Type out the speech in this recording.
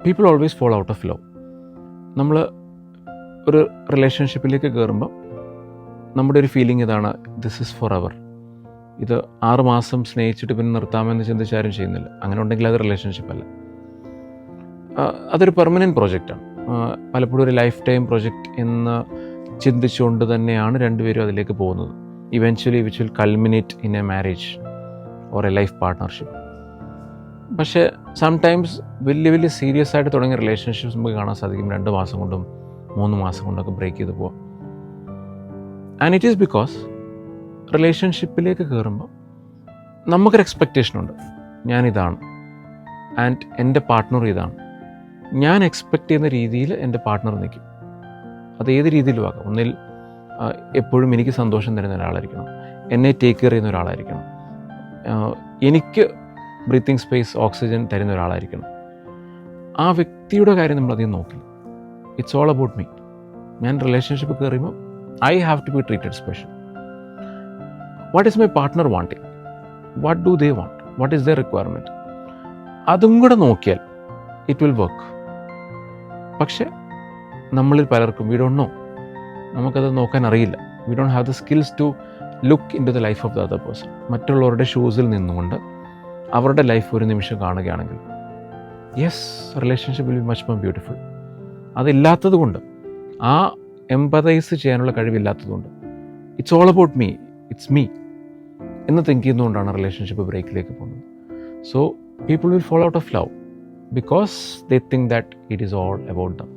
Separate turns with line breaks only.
People always fall out of love. നമ്മൾ ഒരു റിലേഷൻഷിപ്പിലേക്ക് കയറുമ്പോൾ നമ്മുടെ ഒരു ഫീലിംഗ് ഇതാണ്, ദിസ് ഈസ് ഫോർ എവർ. ഇത് 6 മാസം സ്നേഹിച്ചിട്ട് പിന്നെ നിർത്താമെന്ന് ചിന്തിച്ചാരും ചെയ്യുന്നില്ല. അങ്ങനെ ഉണ്ടെങ്കിൽ അത് റിലേഷൻഷിപ്പ് അല്ല, അതൊരു പെർമനൻറ്റ് പ്രോജക്റ്റാണ്. പലപ്പോഴും ഒരു ലൈഫ് ടൈം പ്രോജക്റ്റ് എന്ന് ചിന്തിച്ചുകൊണ്ട് തന്നെയാണ് രണ്ടുപേരും അതിലേക്ക് പോകുന്നത്. Eventually which will culminate in A marriage or A life partnership. പക്ഷേ സംടൈംസ് വലിയ വലിയ സീരിയസ് ആയിട്ട് തുടങ്ങിയ റിലേഷൻഷിപ്സ് നമുക്ക് കാണാൻ സാധിക്കും 2 മാസം കൊണ്ടും 3 മാസം കൊണ്ടൊക്കെ ബ്രേക്ക് ചെയ്ത് പോവാം. ആൻഡ് ഇറ്റ് ഈസ് ബിക്കോസ് റിലേഷൻഷിപ്പിലേക്ക് കയറുമ്പോൾ നമുക്കൊരു എക്സ്പെക്റ്റേഷനുണ്ട്, ഞാനിതാണ് ആൻഡ് എൻ്റെ പാർട്ട്ണർ ഇതാണ്. ഞാൻ എക്സ്പെക്റ്റ് ചെയ്യുന്ന രീതിയിൽ എൻ്റെ പാർട്ട്ണർ നിൽക്കും. അത് ഏത് രീതിയിലും ആകാം. ഒന്നിൽ എപ്പോഴും എനിക്ക് സന്തോഷം തരുന്ന ഒരാളായിരിക്കണം, എന്നെ ടേക്ക് കെയർ ചെയ്യുന്ന ഒരാളായിരിക്കണം, എനിക്ക് ബ്രീത്തിങ് സ്പേസ് ഓക്സിജൻ തരുന്ന ഒരാളായിരിക്കണം. ആ വ്യക്തിയുടെ കാര്യം നമ്മളധികം നോക്കില്ല. It's all about me. ഞാൻ റിലേഷൻഷിപ്പ് കയറുമ്പോൾ I have to be treated special. What is my partner wanting, what do they want, what is their requirement, അതും കൂടെ നോക്കിയാൽ ഇറ്റ് വിൽ വർക്ക്. പക്ഷേ നമ്മളിൽ പലർക്കും വി ഡോണ്ട് നോ, നമുക്കത് നോക്കാൻ അറിയില്ല. We don't have the skills to look in to the life of the other person. മറ്റുള്ളവരുടെ ഷൂസിൽ നിന്നുകൊണ്ട് അവരുടെ ലൈഫ് ഒരു നിമിഷം കാണുകയാണെങ്കിൽ yes, relationship will be much more beautiful. അതില്ലാത്തത് കൊണ്ട്, ആ എംപതൈസ് ചെയ്യാനുള്ള കഴിവില്ലാത്തതുകൊണ്ട്, it's all about me, it's me എന്ന് തിങ്ക് ചെയ്യുന്നതുകൊണ്ടാണ് റിലേഷൻഷിപ്പ് ബ്രേക്കിലേക്ക് പോകുന്നത്. So people will fall out of love because they think that it is all about them.